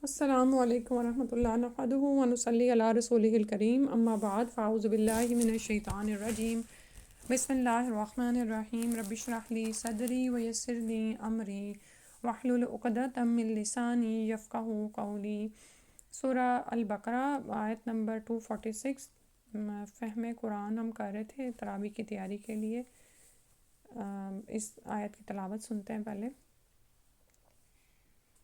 السلام علیکم ورحمۃ اللہ نحمدہ ونصلی علی رسولہ الکریم اما بعد فاعوذ باللہ من الشیطان الرجیم بسم اللہ الرحمن الرحیم رب اشرح لی صدری ویسر لی امری واحلل عقدۃ من لسانی یفقہوا قولی۔ سورہ البقرہ آیت نمبر 246 فہم قرآن ہم کر رہے تھے تراویح کی تیاری کے لیے۔ اس آیت کی تلاوت سنتے ہیں پہلے۔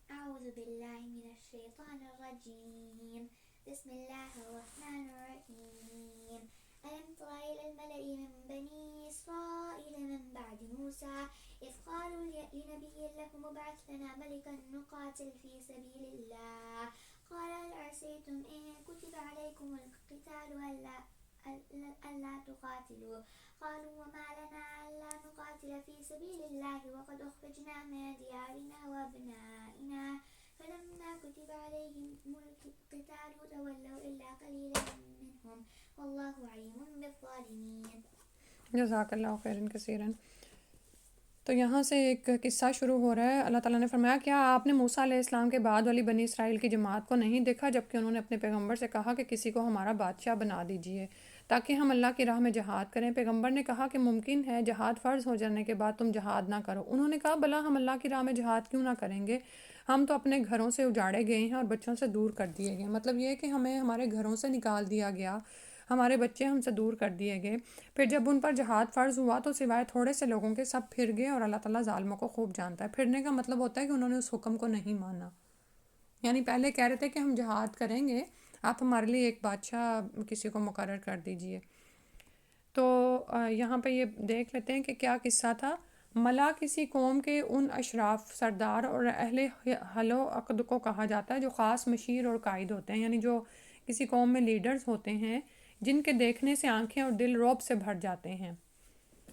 اعوذ باللہ من الشیطان الرجیم بسم اللہ الرحمن الرحیم الم تر إلى الملأ من بني إسرائيل من بعد موسى إذ قالوا لنبي لكم ابعث لنا ملكا نقاتل في سبيل الله قال هل عسيتم إن كتب عليكم القتال ألا تقاتلوا قالوا وما لنا ألا نقاتل في سبيل الله وقد أخرجنا من ديارنا وأبنائنا فلما كتب عليهم القتال تولوا إلا قليلا منهم والله عليم بالظالمين۔ جزاک اللہ خیرا کثیرا۔ تو یہاں سے ایک قصہ شروع ہو رہا ہے۔ اللہ تعالیٰ نے فرمایا کیا آپ نے موسیٰ علیہ السلام کے بعد والی بنی اسرائیل کی جماعت کو نہیں دیکھا جبکہ انہوں نے اپنے پیغمبر سے کہا کہ کسی کو ہمارا بادشاہ بنا دیجئے تاکہ ہم اللہ کی راہ میں جہاد کریں۔ پیغمبر نے کہا کہ ممکن ہے جہاد فرض ہو جانے کے بعد تم جہاد نہ کرو۔ انہوں نے کہا بھلا ہم اللہ کی راہ میں جہاد کیوں نہ کریں گے، ہم تو اپنے گھروں سے اجاڑے گئے ہیں اور بچوں سے دور کر دیے گئے۔ مطلب یہ ہے کہ ہمیں ہمارے گھروں سے نکال دیا گیا، ہمارے بچے ہم سے دور کر دیے گئے۔ پھر جب ان پر جہاد فرض ہوا تو سوائے تھوڑے سے لوگوں کے سب پھر گئے، اور اللہ تعالیٰ ظالموں کو خوب جانتا ہے۔ پھرنے کا مطلب ہوتا ہے کہ انہوں نے اس حکم کو نہیں مانا۔ یعنی پہلے کہہ رہے تھے کہ ہم جہاد کریں گے، آپ ہمارے لیے ایک بادشاہ کسی کو مقرر کر دیجئے۔ تو یہاں پہ یہ دیکھ لیتے ہیں کہ کیا قصہ تھا۔ ملا کسی قوم کے ان اشراف، سردار اور اہل حل و عقد کو کہا جاتا ہے جو خاص مشیر اور قائد ہوتے ہیں، یعنی جو کسی قوم میں لیڈرز ہوتے ہیں جن کے دیکھنے سے آنکھیں اور دل رعب سے بھر جاتے ہیں۔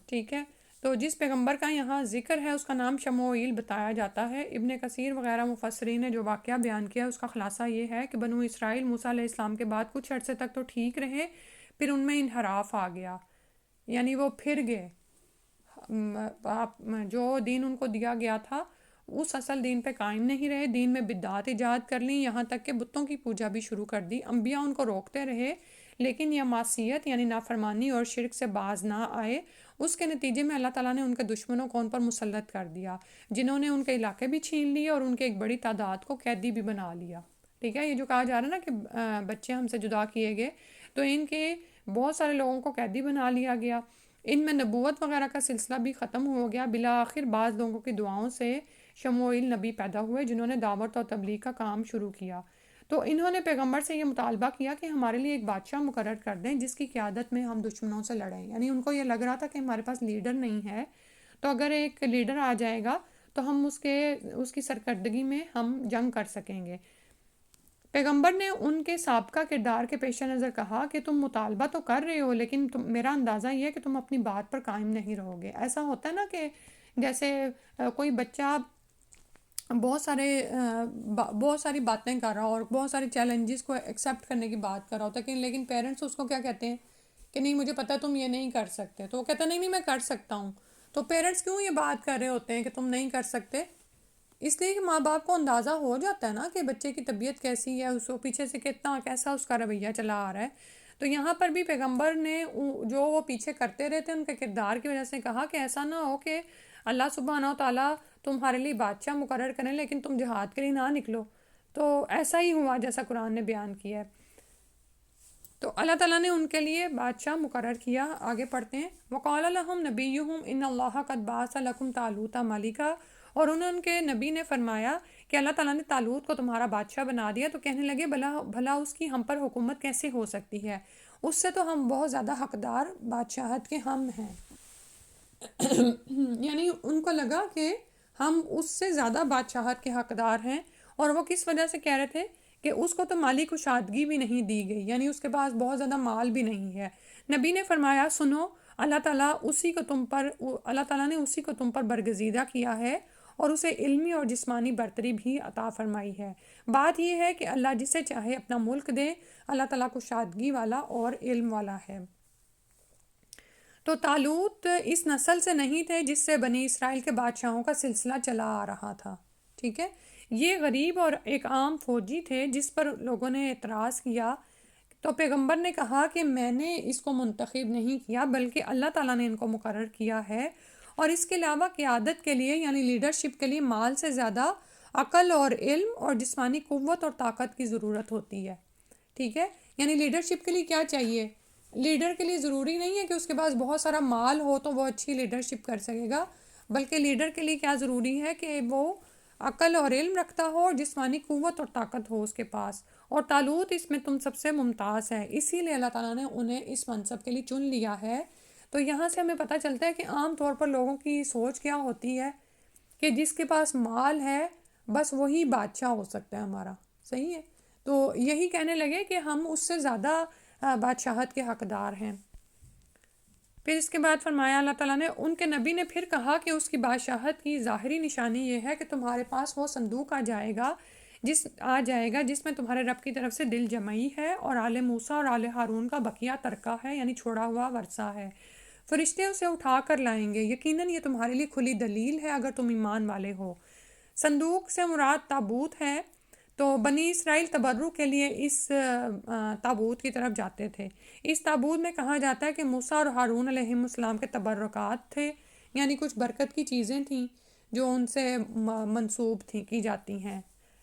ٹھیک ہے، تو جس پیغمبر کا یہاں ذکر ہے اس کا نام شموئیل بتایا جاتا ہے۔ ابن کثیر وغیرہ مفسرین نے جو واقعہ بیان کیا اس کا خلاصہ یہ ہے کہ بنو اسرائیل موسیٰ علیہ السلام کے بعد کچھ عرصے تک تو ٹھیک رہے، پھر ان میں انحراف آ گیا، یعنی وہ پھر گئے، جو دین ان کو دیا گیا تھا اس اصل دین پہ قائم نہیں رہے، دین میں بدعات ایجاد کر لیں، یہاں تک کہ بتوں کی پوجا بھی شروع کر دی۔ انبیاء ان کو روکتے رہے لیکن یہ معصیت یعنی نافرمانی اور شرک سے باز نہ آئے۔ اس کے نتیجے میں اللہ تعالیٰ نے ان کے دشمنوں کو ان پر مسلط کر دیا، جنہوں نے ان کے علاقے بھی چھین لیے اور ان کے ایک بڑی تعداد کو قیدی بھی بنا لیا۔ ٹھیک ہے، یہ جو کہا جا رہا ہے نا کہ بچے ہم سے جدا کیے گئے، تو ان کے بہت سارے لوگوں کو قیدی بنا لیا گیا۔ ان میں نبوت وغیرہ کا سلسلہ بھی ختم ہو گیا۔ بالآخر بعض لوگوں کی دعاؤں سے شموئیل نبی پیدا ہوئے جنہوں نے دعوت اور تبلیغ کا کام شروع کیا۔ تو انہوں نے پیغمبر سے یہ مطالبہ کیا کہ ہمارے لیے ایک بادشاہ مقرر کر دیں جس کی قیادت میں ہم دشمنوں سے لڑیں۔ یعنی ان کو یہ لگ رہا تھا کہ ہمارے پاس لیڈر نہیں ہے، تو اگر ایک لیڈر آ جائے گا تو ہم اس کی سرکردگی میں ہم جنگ کر سکیں گے۔ پیغمبر نے ان کے سابقہ کردار کے پیش نظر کہا کہ تم مطالبہ تو کر رہے ہو لیکن میرا اندازہ یہ ہے کہ تم اپنی بات پر قائم نہیں رہو گے۔ ایسا ہوتا ہے نا کہ جیسے کوئی بچہ بہت ساری باتیں کر رہا ہو اور بہت سارے چیلنجز کو ایکسیپٹ کرنے کی بات کر رہا ہوتا ہے، لیکن پیرنٹس اس کو کیا کہتے ہیں کہ نہیں مجھے پتہ ہے تم یہ نہیں کر سکتے، تو وہ کہتا ہے نہیں میں کر سکتا ہوں۔ تو پیرنٹس کیوں یہ بات کر رہے ہوتے ہیں کہ تم نہیں کر سکتے؟ اس لیے کہ ماں باپ کو اندازہ ہو جاتا ہے نا کہ بچے کی طبیعت کیسی ہے، اس کو پیچھے سے کیسا اس کا رویہ چلا آ رہا ہے۔ تو یہاں پر بھی پیغمبر نے جو وہ پیچھے کرتے رہتے ان کے کردار کی وجہ سے کہا کہ ایسا نہ ہو کہ اللہ سبحانہ و تعالیٰ تمہارے لیے بادشاہ مقرر کریں لیکن تم جہاد کے لیے نہ نکلو۔ تو ایسا ہی ہوا جیسا قرآن نے بیان کیا ہے۔ تو اللہ تعالیٰ نے ان کے لیے بادشاہ مقرر کیا۔ آگے پڑھتے ہیں، وَقَالَ لَهُمْ نَبِيُّهُمْ إِنَّ اللَّهَ قَدْ بَعَثَ لَكُمْ طَالُوتَ مَلِكًا، اور ان کے نبی نے فرمایا کہ اللہ تعالیٰ نے طالوت کو تمہارا بادشاہ بنا دیا۔ تو کہنے لگے بھلا اس کی ہم پر حکومت کیسے ہو سکتی ہے، اس سے تو ہم بہت زیادہ حقدار بادشاہت کے ہم ہیں۔ یعنی ان کو لگا کہ ہم اس سے زیادہ بادشاہت کے حقدار ہیں، اور وہ کس وجہ سے کہہ رہے تھے کہ اس کو تو مالی کشادگی بھی نہیں دی گئی، یعنی اس کے پاس بہت زیادہ مال بھی نہیں ہے۔ نبی نے فرمایا سنو، اللہ تعالیٰ نے اسی کو تم پر برگزیدہ کیا ہے اور اسے علمی اور جسمانی برتری بھی عطا فرمائی ہے۔ بات یہ ہے کہ اللہ جسے چاہے اپنا ملک دے، اللہ تعالیٰ کشادگی والا اور علم والا ہے۔ تو طالوت اس نسل سے نہیں تھے جس سے بنی اسرائیل کے بادشاہوں کا سلسلہ چلا آ رہا تھا۔ ٹھیک ہے، یہ غریب اور ایک عام فوجی تھے جس پر لوگوں نے اعتراض کیا، تو پیغمبر نے کہا کہ میں نے اس کو منتخب نہیں کیا بلکہ اللہ تعالیٰ نے ان کو مقرر کیا ہے، اور اس کے علاوہ قیادت کے لیے یعنی لیڈرشپ کے لیے مال سے زیادہ عقل اور علم اور جسمانی قوت اور طاقت کی ضرورت ہوتی ہے، ٹھیک ہے؟ یعنی لیڈرشپ کے لیے کیا چاہیے؟ لیڈر کے لیے ضروری نہیں ہے کہ اس کے پاس بہت سارا مال ہو تو وہ اچھی لیڈرشپ کر سکے گا، بلکہ لیڈر کے لیے کیا ضروری ہے کہ وہ عقل اور علم رکھتا ہو اور جسمانی قوت اور طاقت ہو اس کے پاس، اور طالوت اس میں تم سب سے ممتاز ہے، اسی لیے اللہ تعالیٰ نے انہیں اس منصب کے لیے چن لیا ہے۔ تو یہاں سے ہمیں پتہ چلتا ہے کہ عام طور پر لوگوں کی سوچ کیا ہوتی ہے کہ جس کے پاس مال ہے بس وہی بادشاہ ہو سکتا ہے ہمارا، صحیح ہے؟ تو یہی کہنے لگے کہ ہم اس سے زیادہ بادشاہت کے حقدار ہیں۔ پھر اس کے بعد فرمایا اللہ تعالیٰ نے، ان کے نبی نے پھر کہا کہ اس کی بادشاہت کی ظاہری نشانی یہ ہے کہ تمہارے پاس وہ صندوق آ جائے گا جس میں تمہارے رب کی طرف سے دل جمعی ہے اور آل موسیٰ اور آل ہارون کا بقیہ ترکہ ہے، یعنی چھوڑا ہوا ورثہ ہے۔ فرشتے اسے اٹھا کر لائیں گے، یقیناً یہ تمہارے لیے کھلی دلیل ہے اگر تم ایمان والے ہو۔ صندوق سے مراد تابوت ہے، تو بنی اسرائیل تبرک کے لیے اس تابوت کی طرف جاتے تھے۔ اس تابوت میں کہا جاتا ہے کہ موسیٰ اور ہارون علیہ السلام کے تبرکات تھے، یعنی کچھ برکت کی چیزیں تھیں جو ان سے منسوب کی جاتی ہیں۔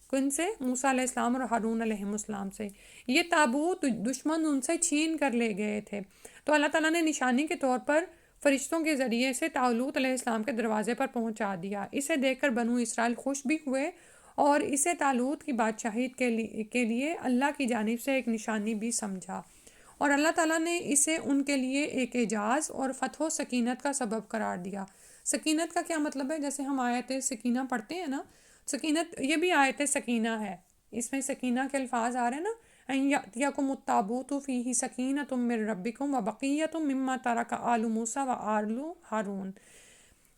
کن سے؟ موسیٰ علیہ السلام اور ہارون علیہ السلام سے۔ یہ تابوت دشمن ان سے چھین کر لے گئے تھے، تو اللہ تعالیٰ نے نشانی کے طور پر فرشتوں کے ذریعے سے طالوت علیہ السلام کے دروازے پر پہنچا دیا۔ اسے دیکھ کر بنو اسرائیل خوش بھی ہوئے اور اسے طالوت کی بادشاہیت کے لیے اللہ کی جانب سے ایک نشانی بھی سمجھا، اور اللہ تعالیٰ نے اسے ان کے لیے ایک اعجاز اور فتح و سکینت کا سبب قرار دیا۔ سکینت کا کیا مطلب ہے؟ جیسے ہم آیت سکینہ پڑھتے ہیں نا، سکینت یہ بھی آیت سکینہ ہے، اس میں سکینہ کے الفاظ آ رہے ہیں نا، ان یأتیکم التابوت فیہ سکینۃ من ربکم وبقیۃ مما ترک آل موسیٰ وآل ہارون۔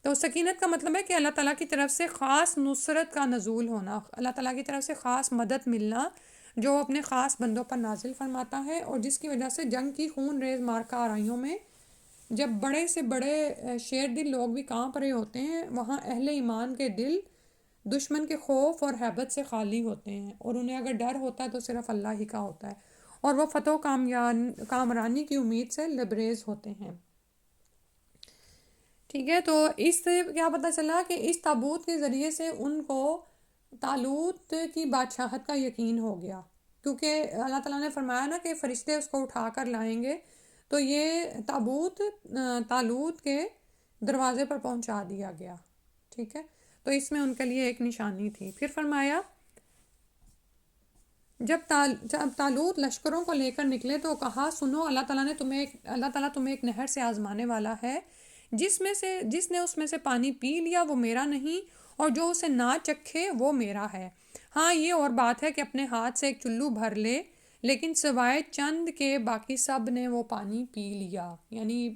تو سکینت کا مطلب ہے کہ اللہ تعالیٰ کی طرف سے خاص نصرت کا نزول ہونا، اللہ تعالیٰ کی طرف سے خاص مدد ملنا جو اپنے خاص بندوں پر نازل فرماتا ہے، اور جس کی وجہ سے جنگ کی خون ریز مارکہ آرائیوں میں جب بڑے سے بڑے شیر دل لوگ بھی کانپ رہے ہوتے ہیں، وہاں اہل ایمان کے دل دشمن کے خوف اور ہیبت سے خالی ہوتے ہیں، اور انہیں اگر ڈر ہوتا ہے تو صرف اللہ ہی کا ہوتا ہے، اور وہ فتح و کامرانی کی امید سے لبریز ہوتے ہیں۔ ٹھیک ہے، تو اس سے کیا پتہ چلا کہ اس تابوت کے ذریعے سے ان کو طالوت کی بادشاہت کا یقین ہو گیا، کیونکہ اللہ تعالیٰ نے فرمایا نا کہ فرشتے اس کو اٹھا کر لائیں گے، تو یہ تابوت طالوت کے دروازے پر پہنچا دیا گیا، ٹھیک ہے؟ تو اس میں ان کے لیے ایک نشانی تھی۔ پھر فرمایا جب طالوت لشکروں کو لے کر نکلے تو کہا، سنو، اللہ تعالیٰ تمہیں ایک نہر سے آزمانے والا ہے، جس نے اس میں سے پانی پی لیا وہ میرا نہیں، اور جو اسے نہ چکھے وہ میرا ہے۔ ہاں یہ اور بات ہے کہ اپنے ہاتھ سے ایک چلو بھر لے، لیکن سوائے چند کے باقی سب نے وہ پانی پی لیا، یعنی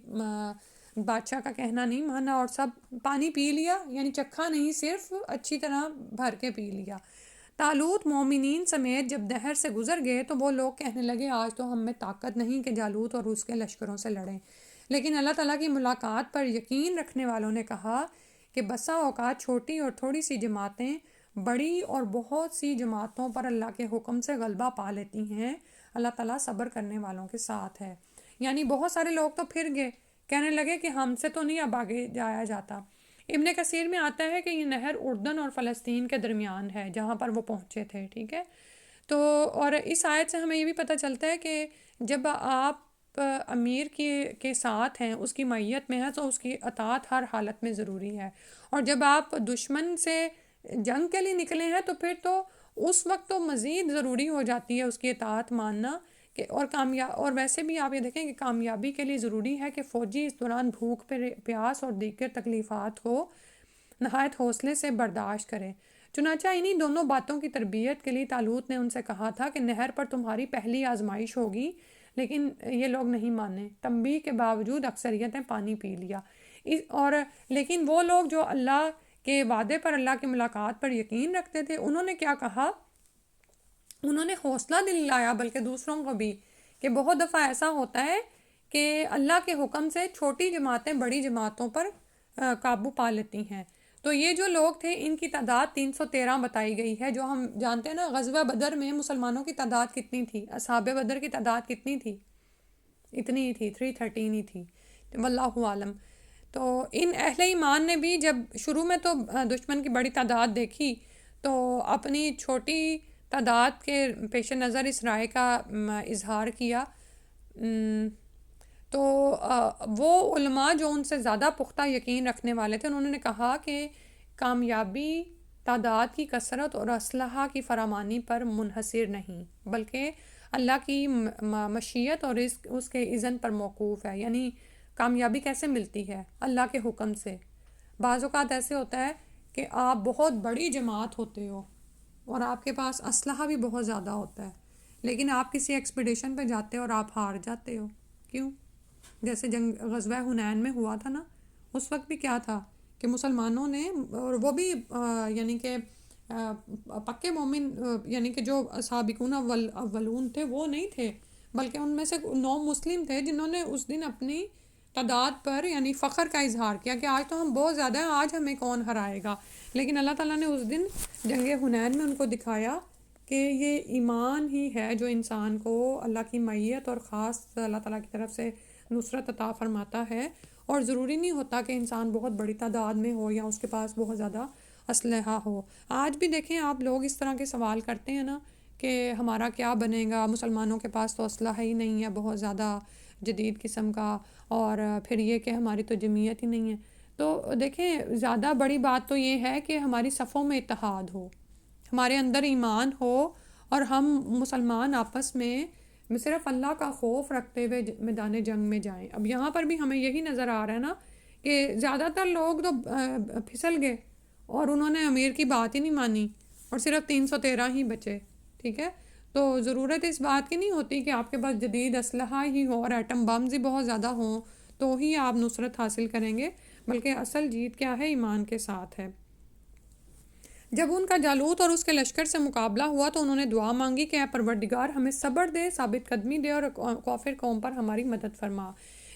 بادشاہ کا کہنا نہیں مانا اور سب پانی پی لیا، یعنی چکھا نہیں، صرف اچھی طرح بھر کے پی لیا۔ طالوت مومنین سمیت جب نہر سے گزر گئے تو وہ لوگ کہنے لگے، آج تو ہم میں طاقت نہیں کہ جالوت اور اس کے لشکروں سے لڑیں، لیکن اللہ تعالیٰ کی ملاقات پر یقین رکھنے والوں نے کہا کہ بسا اوقات چھوٹی اور تھوڑی سی جماعتیں بڑی اور بہت سی جماعتوں پر اللہ کے حکم سے غلبہ پا لیتی ہیں، اللہ تعالیٰ صبر کرنے والوں کے ساتھ ہے۔ یعنی بہت سارے لوگ تو پھر گئے، کہنے لگے کہ ہم سے تو نہیں اب آگے جایا جاتا۔ ابن کثیر میں آتا ہے کہ یہ نہر اردن اور فلسطین کے درمیان ہے جہاں پر وہ پہنچے تھے، ٹھیک ہے؟ تو اور اس آیت سے ہمیں یہ بھی پتہ چلتا ہے کہ جب آپ امیر کے ساتھ ہیں، اس کی معیت میں ہیں، تو اس کی اطاعت ہر حالت میں ضروری ہے، اور جب آپ دشمن سے جنگ کے لیے نکلے ہیں تو پھر تو اس وقت تو مزید ضروری ہو جاتی ہے اس کی اطاعت ماننا، کہ اور ویسے بھی آپ یہ دیکھیں کہ کامیابی کے لیے ضروری ہے کہ فوجی اس دوران بھوک پیاس اور دیگر تکلیفات کو نہایت حوصلے سے برداشت کرے۔ چنانچہ انہی دونوں باتوں کی تربیت کے لیے طالوت نے ان سے کہا تھا کہ نہر پر تمہاری پہلی آزمائش ہوگی، لیکن یہ لوگ نہیں مانے، تنبیہ کے باوجود اکثریت نے پانی پی لیا۔ لیکن وہ لوگ جو اللہ کے وعدے پر، اللہ کی ملاقات پر یقین رکھتے تھے، انہوں نے کیا کہا؟ انہوں نے حوصلہ دلایا بلکہ دوسروں کو بھی، کہ بہت دفعہ ایسا ہوتا ہے کہ اللہ کے حکم سے چھوٹی جماعتیں بڑی جماعتوں پر قابو پا لیتی ہیں، تو یہ جو لوگ تھے ان کی تعداد 313 بتائی گئی ہے. جو ہم جانتے ہیں نا غزوہ بدر میں مسلمانوں کی تعداد کتنی تھی، اصحاب بدر کی تعداد کتنی تھی؟ اتنی ہی تھی، 313 ہی تھی. واللہ عالم. تو ان اہل ایمان نے بھی جب شروع میں تو دشمن کی بڑی تعداد دیکھی تو اپنی چھوٹی تعداد کے پیش نظر اس رائے کا اظہار کیا. تو وہ علماء جو ان سے زیادہ پختہ یقین رکھنے والے تھے انہوں نے کہا کہ کامیابی تعداد کی کثرت اور اسلحہ کی فراوانی پر منحصر نہیں بلکہ اللہ کی مشیت اور اس کے اذن پر موقوف ہے. یعنی کامیابی کیسے ملتی ہے؟ اللہ کے حکم سے. بعض اوقات ایسے ہوتا ہے کہ آپ بہت بڑی جماعت ہوتے ہو اور آپ کے پاس اسلحہ بھی بہت زیادہ ہوتا ہے لیکن آپ کسی ایکسپیڈیشن پہ جاتے ہو اور آپ ہار جاتے ہو. کیوں؟ جیسے غزوہ حنین میں ہوا تھا نا، اس وقت بھی کیا تھا کہ مسلمانوں نے، اور وہ بھی یعنی کہ پکے مومن، یعنی کہ جو سابقون اولون تھے وہ نہیں تھے بلکہ ان میں سے 9 مسلم تھے جنہوں نے اس دن اپنی تعداد پر یعنی فخر کا اظہار کیا کہ آج تو ہم بہت زیادہ ہیں، آج ہمیں کون ہرائے گا. لیکن اللہ تعالیٰ نے اس دن جنگ حنین میں ان کو دکھایا کہ یہ ایمان ہی ہے جو انسان کو اللہ کی معیت اور خاص اللہ تعالیٰ کی طرف سے نصرت عطا فرماتا ہے. اور ضروری نہیں ہوتا کہ انسان بہت بڑی تعداد میں ہو یا اس کے پاس بہت زیادہ اسلحہ ہو. آج بھی دیکھیں آپ لوگ اس طرح کے سوال کرتے ہیں نا کہ ہمارا کیا بنے گا، مسلمانوں کے پاس تو اسلحہ ہی نہیں ہے بہت زیادہ جدید قسم کا، اور پھر یہ کہ ہماری تو جمعیت ہی نہیں ہے. تو دیکھیں زیادہ بڑی بات تو یہ ہے کہ ہماری صفوں میں اتحاد ہو، ہمارے اندر ایمان ہو اور ہم مسلمان آپس میں صرف اللہ کا خوف رکھتے ہوئے میدان جنگ میں جائیں. اب یہاں پر بھی ہمیں یہی نظر آ رہا ہے نا کہ زیادہ تر لوگ تو پھسل گئے اور انہوں نے امیر کی بات ہی نہیں مانی اور صرف 313 ہی بچے. ٹھیک ہے، تو ضرورت اس بات کی نہیں ہوتی کہ آپ کے پاس جدید اسلحہ ہی ہو اور ایٹم بمز ہی بہت زیادہ ہوں تو ہی آپ نصرت حاصل کریں گے، بلکہ اصل جیت کیا ہے؟ ایمان کے ساتھ ہے. جب ان کا جالوت اور اس کے لشکر سے مقابلہ ہوا تو انہوں نے دعا مانگی کہ اے پروردگار ہمیں صبر دے، ثابت قدمی دے اور کافر قوم پر ہماری مدد فرما.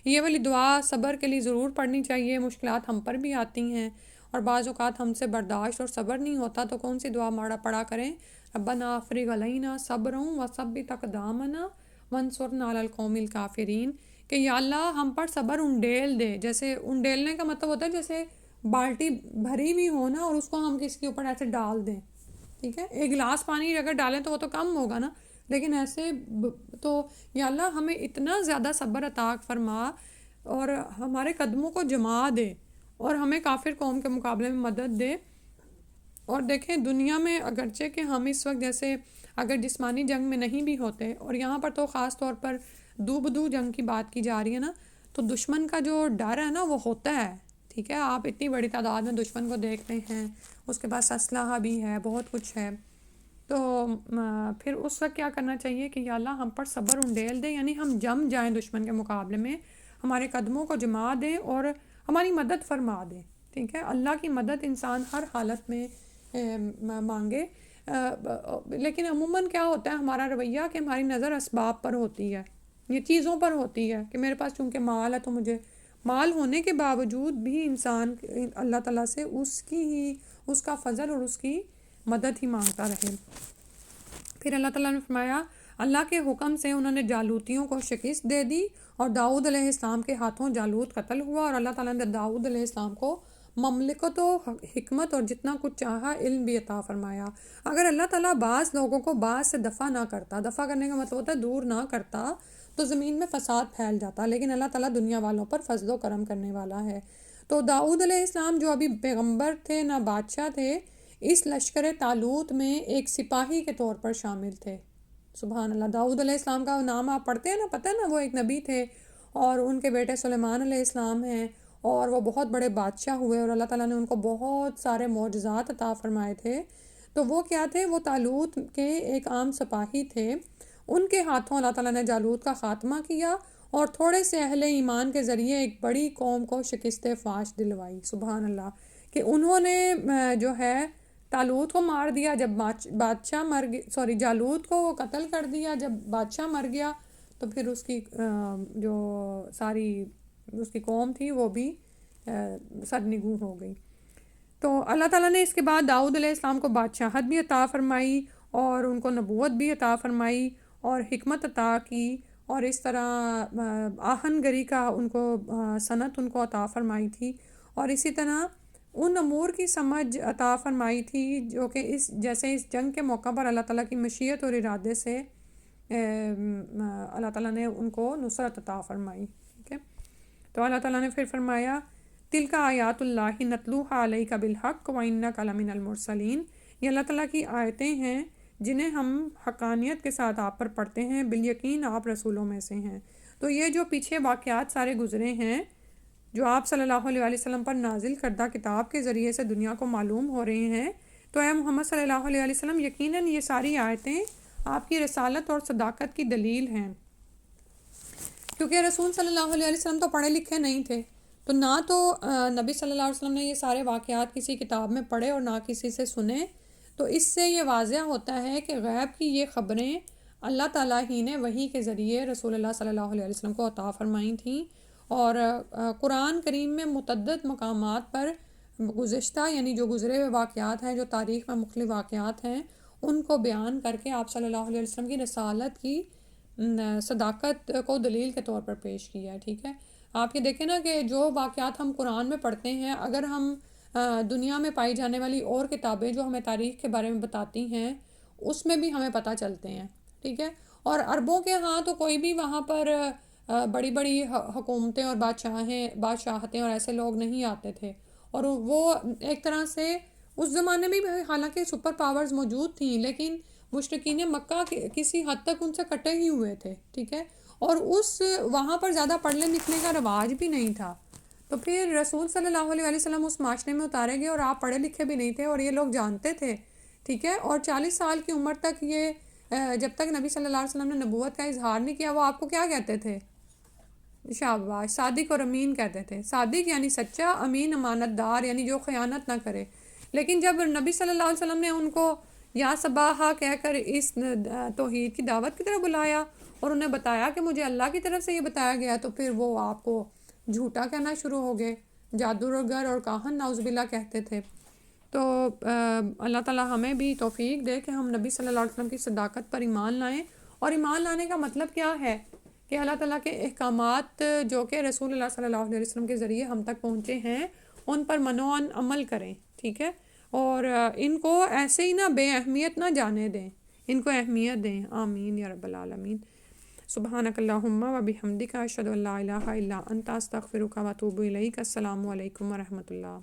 یہ والی دعا صبر کے لیے ضرور پڑھنی چاہیے. مشکلات ہم پر بھی آتی ہیں اور بعض اوقات ہم سے برداشت اور صبر نہیں ہوتا تو کون سی دعا پڑھا کریں؟ ربنا افرغ علینا صبرا وثبت اقدامنا وانصرنا علی القوم الکافرین، کہ یا اللہ ہم پر صبر انڈیل دے. جیسے انڈیلنے کا مطلب ہوتا ہے جیسے بالٹی بھری ہوئی ہو نا اور اس کو ہم کسی کے اوپر ایسے ڈال دیں. ٹھیک ہے، ایک گلاس پانی اگر ڈالیں تو وہ تو کم ہوگا نا، لیکن ایسے تو یا اللہ ہمیں اتنا زیادہ صبر عطا فرما اور ہمارے قدموں کو جما دے اور ہمیں کافر قوم کے مقابلے میں مدد دے. اور دیکھیں دنیا میں اگرچہ کہ ہم اس وقت جیسے اگر جسمانی جنگ میں نہیں بھی ہوتے، اور یہاں پر تو خاص طور پر دو بدو جنگ کی بات کی جا رہی ہے نا، تو دشمن کا جو ڈر ہے نا وہ ہوتا ہے. ٹھیک ہے، آپ اتنی بڑی تعداد میں دشمن کو دیکھتے ہیں، اس کے پاس اسلحہ بھی ہے، بہت کچھ ہے، تو پھر اس وقت کیا کرنا چاہیے کہ یا اللہ ہم پر صبر انڈیل دے، یعنی ہم جم جائیں دشمن کے مقابلے میں، ہمارے قدموں کو جما دیں اور ہماری مدد فرما دیں. ٹھیک ہے، اللہ کی مدد انسان ہر حالت میں مانگے. لیکن عموماً کیا ہوتا ہے ہمارا رویہ کہ ہماری نظر اسباب پر ہوتی ہے، یہ چیزوں پر ہوتی ہے کہ میرے پاس چونکہ مال ہے تو مجھے مال ہونے کے باوجود بھی انسان اللہ تعالیٰ سے اس کا فضل اور اس کی مدد ہی مانگتا رہے. پھر اللہ تعالیٰ نے فرمایا اللہ کے حکم سے انہوں نے جالوتیوں کو شکست دے دی اور داؤد علیہ السلام کے ہاتھوں جالوت قتل ہوا، اور اللہ تعالیٰ نے داؤد علیہ السلام کو مملکت و حکمت اور جتنا کچھ چاہا علم بھی عطا فرمایا. اگر اللہ تعالیٰ بعض لوگوں کو بعض سے دفع نہ کرتا، دفع کرنے کا مطلب ہوتا ہے دور نہ کرتا، تو زمین میں فساد پھیل جاتا، لیکن اللہ تعالیٰ دنیا والوں پر فضل و کرم کرنے والا ہے. تو داؤد علیہ السلام جو ابھی پیغمبر تھے نہ بادشاہ تھے، اس لشکر طالوت میں ایک سپاہی کے طور پر شامل تھے. سبحان اللہ، داؤد علیہ السلام کا نام آپ پڑھتے ہیں نا، پتہ ہے نا وہ ایک نبی تھے اور ان کے بیٹے سلیمان علیہ السلام ہیں اور وہ بہت بڑے بادشاہ ہوئے اور اللہ تعالیٰ نے ان کو بہت سارے معجزات عطا فرمائے تھے. تو وہ کیا تھے؟ وہ طالوت کے ایک عام سپاہی تھے. ان کے ہاتھوں اللہ تعالیٰ نے جالوت کا خاتمہ کیا اور تھوڑے سے اہل ایمان کے ذریعے ایک بڑی قوم کو شکست فاش دلوائی. سبحان اللہ، کہ انہوں نے جو ہے طالوت کو مار دیا جب بادشاہ جالوت کو قتل کر دیا جب بادشاہ مر گیا، تو پھر اس کی جو ساری اس کی قوم تھی وہ بھی سرنگوں ہو گئی. تو اللہ تعالیٰ نے اس کے بعد داؤد علیہ السلام کو بادشاہت بھی عطا فرمائی اور ان کو نبوت بھی عطا فرمائی اور حکمت عطا کی، اور اس طرح آہن گری کا ان کو صنعت ان کو عطا فرمائی تھی، اور اسی طرح ان امور کی سمجھ عطا فرمائی تھی جو کہ جیسے اس جنگ کے موقع پر اللہ تعالیٰ کی مشیت اور ارادے سے اللہ تعالیٰ نے ان کو نصرت عطا فرمائی، ٹھیک ہے۔ تو اللہ تعالیٰ نے پھر فرمایا تِلْکَ آیاتُ اللہِ نَتْلُوهَا عَلَيْکَ بِالْحَقِّ وَإِنَّکَ لَمِنَ الْمُرْسَلِینَ، یہ اللہ تعالیٰ کی آیتیں ہیں جنہیں ہم حقانیت کے ساتھ آپ پر پڑھتے ہیں، بالیقین آپ رسولوں میں سے ہیں۔ تو یہ جو پیچھے واقعات سارے گزرے ہیں جو آپ صلی اللہ علیہ وسلم پر نازل کردہ کتاب کے ذریعے سے دنیا کو معلوم ہو رہے ہیں، تو اے محمد صلی اللہ علیہ وسلم یقیناً یہ ساری آیتیں آپ کی رسالت اور صداقت کی دلیل ہیں، کیونکہ رسول صلی اللہ علیہ وسلم تو پڑھے لکھے نہیں تھے، تو نہ تو نبی صلی اللہ علیہ وسلم نے یہ سارے واقعات کسی کتاب میں پڑھے اور نہ کسی سے سنے، تو اس سے یہ واضح ہوتا ہے کہ غیب کی یہ خبریں اللہ تعالیٰ ہی نے وحی کے ذریعے رسول اللہ صلی اللہ علیہ وسلم کو عطا فرمائی تھیں، اور قرآن کریم میں متعدد مقامات پر گزشتہ یعنی جو گزرے ہوئے واقعات ہیں، جو تاریخ میں مختلف واقعات ہیں، ان کو بیان کر کے آپ صلی اللہ علیہ وسلم کی رسالت کی صداقت کو دلیل کے طور پر پیش کیا ہے، ٹھیک ہے۔ آپ یہ دیکھیں نا کہ جو واقعات ہم قرآن میں پڑھتے ہیں، اگر ہم دنیا میں پائی جانے والی اور کتابیں جو ہمیں تاریخ کے بارے میں بتاتی ہیں اس میں بھی ہمیں پتہ چلتے ہیں، ٹھیک ہے۔ اور عربوں کے ہاں تو کوئی بھی وہاں پر بڑی بڑی حکومتیں اور بادشاہتیں اور ایسے لوگ نہیں آتے تھے، اور وہ ایک طرح سے اس زمانے میں بھی حالانکہ سپر پاورز موجود تھیں، لیکن مشرکین مکہ کسی حد تک ان سے کٹے ہی ہوئے تھے، ٹھیک ہے، اور وہاں پر زیادہ پڑھنے لکھنے کا رواج بھی نہیں تھا، تو پھر رسول صلی اللہ علیہ وسلم اس معاشرے میں اتارے گئے اور آپ پڑھے لکھے بھی نہیں تھے اور یہ لوگ جانتے تھے، ٹھیک ہے، اور 40 سال کی عمر تک یہ جب تک نبی صلی اللہ علیہ وسلم نے نبوت کا اظہار نہیں کیا، وہ آپ کو کیا کہتے تھے؟ شاباش، صادق اور امین کہتے تھے۔ صادق یعنی سچا، امین امانت دار یعنی جو خیانت نہ کرے، لیکن جب نبی صلی اللہ علیہ وسلم نے ان کو یا صباحا کہہ کر اس توحید کی دعوت کی طرف بلایا اور انہیں بتایا کہ مجھے اللہ کی طرف سے یہ بتایا گیا، تو پھر وہ آپ کو جھوٹا کہنا شروع ہو گئے، جادوگر اور کاہن نعوذ باللہ کہتے تھے۔ تو اللہ تعالیٰ ہمیں بھی توفیق دے کہ ہم نبی صلی اللہ علیہ وسلم کی صداقت پر ایمان لائیں، اور ایمان لانے کا مطلب کیا ہے کہ اللہ تعالیٰ کے احکامات جو کہ رسول اللہ صلی اللہ علیہ وسلم کے ذریعے ہم تک پہنچے ہیں ان پر منوعاً عمل کریں، ٹھیک ہے، اور ان کو ایسے ہی نہ بے اہمیت نہ جانے دیں، ان کو اہمیت دیں۔ آمین یا رب العالمین۔ سبحانک اللہم و بحمدک اشہد ان لا الہ الا انت استغفرک و اتوب الیک۔ السلام علیکم ورحمۃ اللہ۔